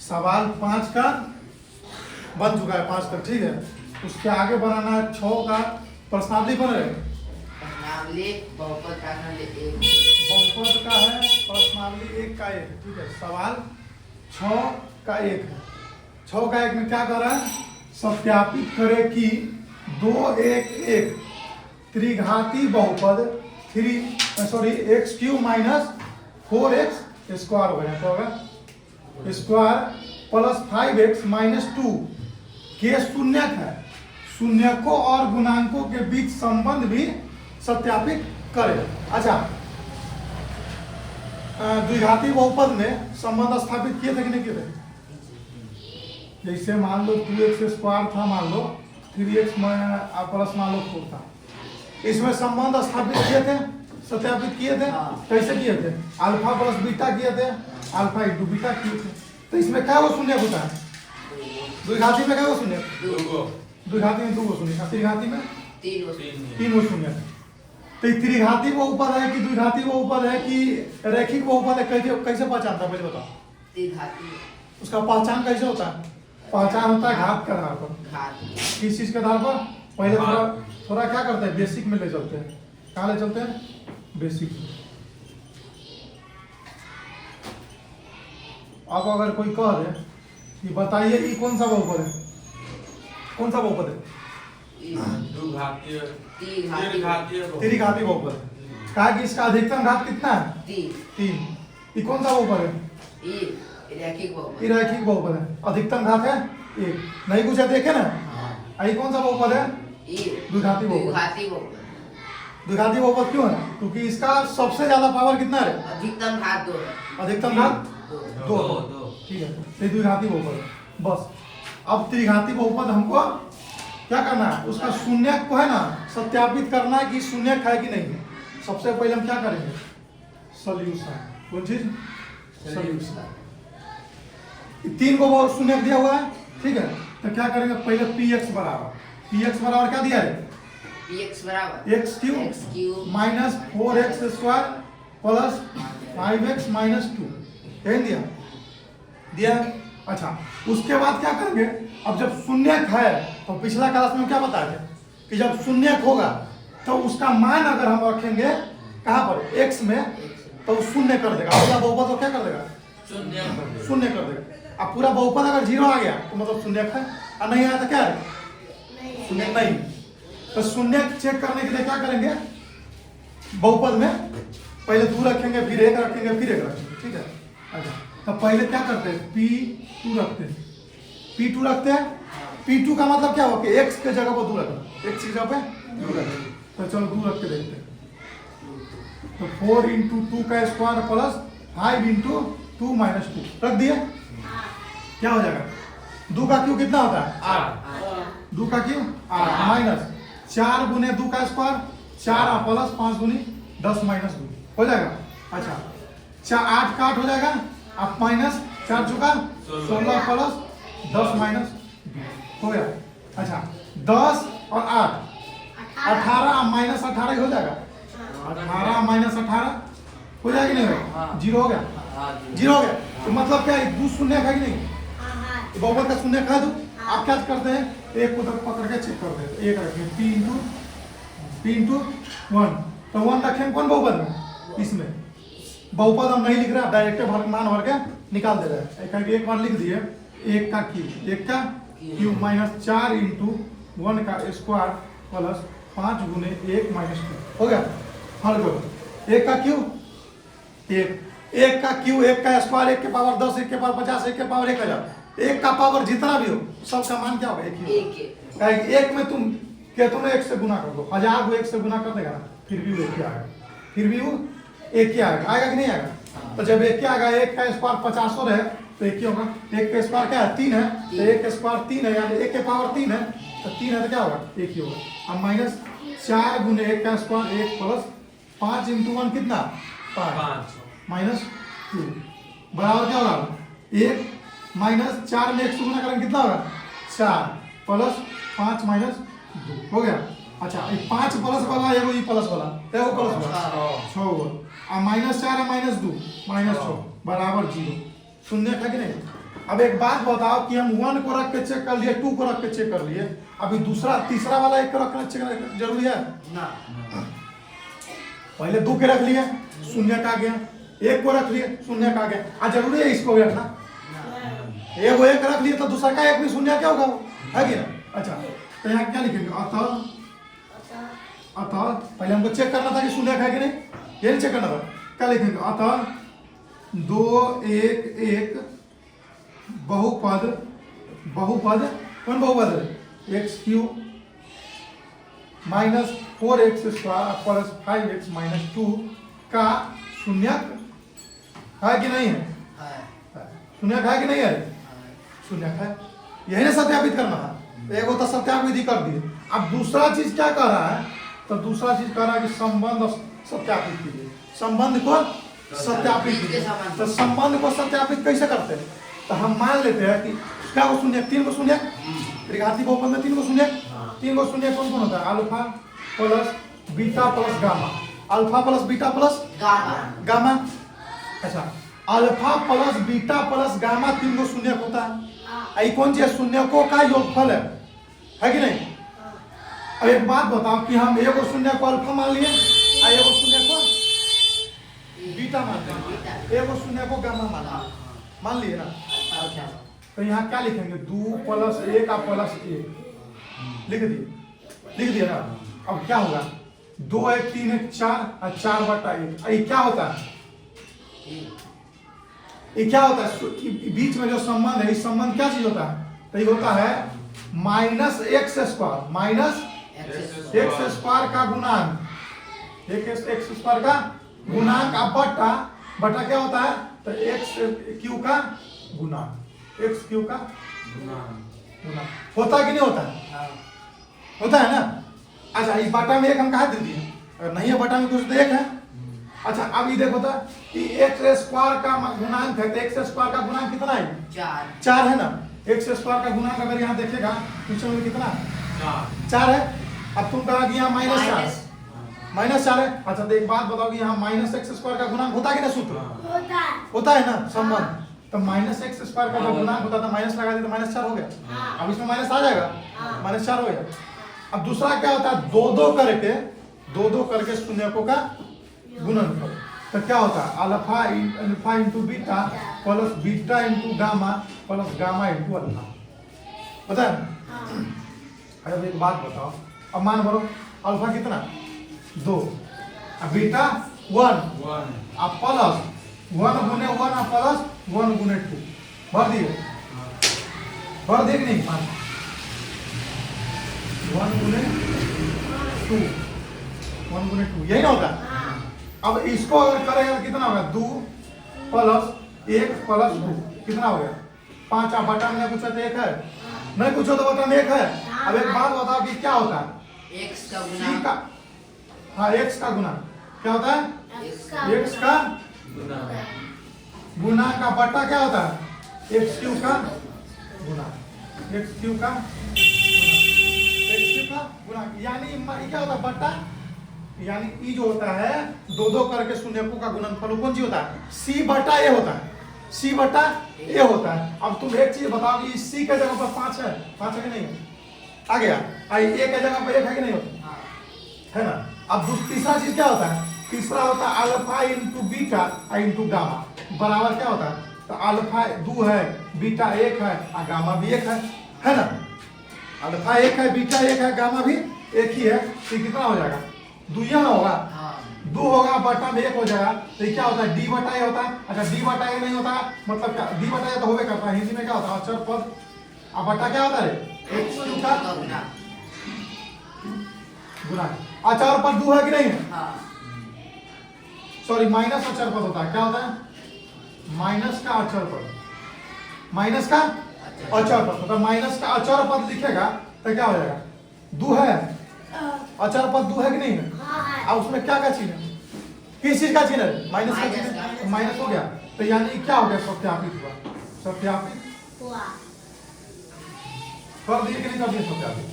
सवाल 5 का बन चुका है, 5 तक, ठीक है। उसके आगे बनाना है 6 का प्रश्नावली बन रहे प्रश्नावली बहुपद का है एक, बहुपद का है प्रश्नावली 1 का 1, ठीक है। सवाल 6 का 1 है। 6 का 1 में क्या कर रहा है, सत्यापित करें कि 2 1 1 त्रिघाती बहुपद x³ माइनस 4x स्क्वायर हो गया, क्या होगा स्क्वायर प्लस 5x माइनस 2 के शून्यक है, शून्यकों और गुणांकों के बीच संबंध भी सत्यापित करें। अच्छा, द्विघाती बहुपद में संबंध स्थापित किए थे कि नहीं किए थे? जैसे मान लो 2x स्क्वायर था, मान लो 3x प्लस मान लो 4 था, इसमें संबंध स्थापित किए थे, सत्यापित किए थे। कैसे किए थे? अल्फा प्लस बीटा किए थे, अल्फा इंटू बीटा किए थे। तो इसमें क्या वो शून्य होता है? द्विघाती में क्या वो शून्य? द्विघाती में 2 गो शून्य, त्रिघाती में 3 गो शून्य। तो त्रिघाती बहुपद है कि द्विघाती बहुपद है कि रैखिक बहुपद है, कैसे पहचानता है मुझे बताओ? त्रिघाती। उसका पहचान कैसे होता है? पहचान होता है घात के आधार पर। घात किस चीज के आधार पर? पहले थोड़ा क्या करते हैं, बेसिक में ले चलते हैं। कहाँ ले चलते हैं? बेसिक में। अब अगर कोई कह दे कि बताइए ये कौन सा बहुपद है, कौन सा बहुपद है? त्रिघाती बहुपद है। कहा कि इसका अधिकतम घात कितना है? 3। ये कौन सा बहुपद है? ये रैखिक बहुपद। ये रैखिक बहुपद है, अधिकतम घात है 1। नहीं पूछा, देखे ना? ये कौन सा बहुपद है? द्विघाती बहुपद। द्विघाती बहुपद क्यों है? क्योंकि इसका सबसे ज्यादा पावर कितना है? अधिकतम घात 2 है। अधिकतम घात 2, ठीक है। ये द्विघाती बहुपद है। बस अब त्रिघाती बहुपद हमको क्या करना है, उसका शून्यक को है ना सत्यापित करना है कि शून्यक है कि नहीं है। सबसे पहले हम क्या करेंगे, सॉल्यूशन। कौन चीज? सॉल्यूशन। 3 को शून्यक दिया हुआ है, ठीक है। तो क्या करेंगे, पहले px बराबर क्या दिया है? px बराबर x³ minus 4x square plus 5x minus 2, कह दिया। अच्छा, उसके बाद क्या करेंगे, अब जब शून्यक है तो पिछला क्लास में क्या बताया था कि जब शून्यक होगा तो उसका मान अगर हम रखेंगे कहाँ पर, x में, तो शून्य कर देगा। पूरा बहुपद तो क्या कर देगा? शून्य कर देगा। अब पूरा बहुपद अगर 0 आ गया तो मतलब शून्यक है, और नहीं आया तो क्या है? शून्यक नहीं। तो शून्यक चेक करने के लिए क्या करेंगे, बहुपद में पहले 2 रखेंगे, फिर 1 रखेंगे, फिर 1 रखेंगे, ठीक है। अच्छा, तो पहले क्या करते हैं, P2 रखते हैं। P2 रखते हैं। P2 का मतलब क्या होगा कि x के जगह पर 2 रखना, x की जगह पे 2 रखना। तो चलो 2 रख के देखते हैं। तो 4 × 2 का स्क्वायर प्लस 5 × 2 माइनस 2 रख दिए। क्या हो जाएगा? 2 का क्यू कितना होता है? 8। 2 का क्यू 8 माइनस 4 गुने 2 का स्क्वायर 4 प्लस 5 गुनी 10 माइनस 2 हो जाएगा। अच्छा, 8 का 8 हो जाएगा, अब माइनस 4 चुका 16 प्लस 10 माइनस 2 हो गया। अच्छा, 10 और 8 18 माइनस 18 हो जाएगा। 18 माइनस 18 हो जाएगा कि नहीं? 0 हो गया। 0 हो गया तो मतलब क्या है, 2 शून्य है कि नहीं? बहुपद का शून्य कह दो। आप क्या करते हैं, एक को पकड़ के चेक करते हैं। एक रखें p × 1, तो 1 रखें कौन बहुपद में? इसमें बहुपद हम नहीं लिख रहे, डायरेक्ट मान भर के निकाल दे रहे हैं। एक बार लिख दिए, 1 का क्यूब माइनस 4 × 1 का स्क्वायर प्लस 5 गुने 1 माइनस 2 हो गया। हल करो, 1 का क्यूब 1 का क्यूब 1 का स्क्वायर 1 के पावर 10 1 के पावर 50 1 के पावर 1000, 1 का पावर जितना भी हो सबका मान क्या होगा? 1 ही। 1 में तुम 1 से गुना कर दो, 1000 को 1 से गुना कर देगा ना, फिर भी वो 1 ही आएगा, फिर भी वो 1 ही आएगा। आएगा कि नहीं आएगा? तो जब 1 ही आएगा, 1 का स्क्वायर 50 है तो 1 ही होगा। 1 का स्क्वायर क्या है? 3 है, तो 1 का स्क्वायर 3 है, यानी 1 के पावर 3 है, तो 3 है तो क्या होगा? 1 ही होगा। अब माइनस 4 गुने 1 का स्क्वायर 1 प्लस 5 × 1 कितना? 5 माइनस 2 बराबर क्या होगा? 1 माइनस 4 में 1 से गुना करेंगे कितना होगा? 4 प्लस 5 माइनस 2 हो गया। अच्छा, 5 प्लस वाला एगो ई प्लस वाला, एगो प्लस वाला 6 गो, आ माइनस 4 है माइनस 2 माइनस 6 बराबर 0। शून्य है कि नहीं? अब एक बात बताओ कि हम 1 को रख के चेक कर लिए, 2 को रख के चेक कर लिए, अभी दूसरा तीसरा वाला 1 को रखना चेक जरूरी है ना। पहले 2 के रख लिए, शून्य का आ गया, 1 को रख लिए, शून्य का आ गया। आज जरूरी है इसको भी रखना, एक 1 रख लिए तो दूसरा का 1 भी शून्य क्या होगा, है कि ना। अच्छा तो यहाँ क्या लिखेंगे, अतः पहले हमको चेक करना था कि शून्य है कि नहीं, ये नहीं चेक करना था, क्या लिखेंगे, अतः 2 1 1 बहुपद कौन बहुपद है, x cube minus 4x square plus 5x minus 2 का शून्यक है कि नहीं है, शून्यक है कि नहीं है, शून्यक है, यही ना सत्यापित करना है। एक होता सत्यापित ही कर दिए। अब दूसरा चीज क्या कर रहा है, तो दूसरा चीज कह रहा है कि संबंध सत्यापित कीजिए, संबंध को सत्यापित कीजिए। तो संबंध को सत्यापित कैसे करते हैं, तो हम मान लेते हैं कि क्या को शून्य, 3 को शून्य, त्रिघाती बहुपद में 3 को शून्य, 3 को शून्य कौन कौन होता है, alpha plus beta plus gamma, alpha plus beta plus gamma. अच्छा alpha plus beta plus gamma 3 को शून्य होता है, आई कौन चीज शून्यकों का योगफल है कि नहीं। अब एक बात बताओ कि हम एगो शून्य को अल्फा मान लिए और एगो शून्य को बीटा मानते हैं, एगो शून्य को गामा मान लिए ना। अच्छा तो यहाँ क्या लिखेंगे, 2 प्लस 1 और प्लस 1 लिख दिए ना। अब क्या होगा, 2 1 3 1 4 और 4 बटा 1, ये क्या होता है, ये क्या होता है, बीच में जो संबंध है, इस संबंध क्या चीज होता है, तो ये होता है minus x square, minus x square का गुणांक, एक्स स्क्वायर का गुणांक अब बटा क्या होता है, तो एक्स क्यू का गुणांक, एक्स क्यू का गुणांक होता कि नहीं होता है, होता है ना। अच्छा इस बटा में 1 हम कहा दे दिए, अगर नहीं है बटा में कुछ तो 1 है। अच्छा अब ये देखो तो कि एक्स स्क्वायर का गुणांक है, तो एक्स स्क्वायर का गुणांक कितना है, 4 है ना। एक्स स्क्वायर का गुणांक अगर यहाँ देखेगा पीछे में कितना 4 है। अब तुम कहा कि यहाँ -4 है। अच्छा तो एक बात बताओ कि यहाँ माइनस एक्स स्क्वायर का गुणांक होता है कि ना, सूत्र होता है ना संबंध। तो माइनस एक्स स्क्वायर का जो गुणांक होता था माइनस लगा दिया तो -4 हो गया। अब इसमें माइनस आ जाएगा, -4 हो गया। अब दूसरा क्या होता है, 2 करके शून्यकों का गुणनफल। तो क्या होता है, alpha into beta plus beta into gamma plus gamma into alpha, पता है। अब एक बात बताओ, अब मान भरो अल्फा कितना 2, अब बीटा 1 अब प्लस 1 गुने 1 अब प्लस 1 गुने 2 भर दिए कि नहीं, 1 गुने 2 यही ना होता। अब इसको अगर करेगा कितना होगा, 2 प्लस 1 प्लस 2 कितना हो गया 5। अब बटा में पूछा तो 1 है, नहीं पूछो तो बटा में 1 है। अब एक बात बताओ कि क्या होता है, x का गुना, हाँ x का गुना क्या होता है, x का गुना का बटा क्या होता है, x क्यूब का गुना, x क्यूब का गुना, यानी क्या होता है बटा, यानी ई जो होता है 2 करके शून्यकों का गुणनफल कौन सी होता है, c बटा a होता है, c बटा a होता है। अब तुम एक चीज बताओ कि c के जगह पर 5 है, 5 है कि नहीं है, आ गया, आई a के जगह पर 1 है कि नहीं होता है ना। अब तीसरा चीज क्या होता है, तीसरा होता है alpha into beta into gamma बराबर क्या होता है, तो अल्फा 2 है बीटा 1 है और गामा भी 1 है ना। अल्फा 1 है बीटा 1 है गामा भी 1 ही है, तो कितना हो जाएगा 2 ना होगा, 2 होगा बटा में 1 हो जाएगा। तो ये क्या होता है, डी बटा ए होता है। अच्छा डी बटा ए नहीं होता मतलब क्या, डी बटा ए तो होवे करता है, हिंदी में क्या होता है अचर पद, अब बटा क्या होता है एक्स क्यूब का गुना, अचर पद 2 है कि नहीं है, सॉरी माइनस अचर पद होता है, क्या होता है माइनस का अचर पद, माइनस का अचर पद, तो माइनस का अचर पद लिखेगा तो क्या हो जाएगा 2 है, अचर पद 2 है कि नहीं है। अब उसमें क्या का चिन्ह है, किस चीज का चिन्ह है, माइनस का चिन्ह है, माइनस हो गया। तो यानी क्या हो गया, सत्यापित हुआ, सत्यापित कर दिए कि नहीं कर दिए सत्यापित।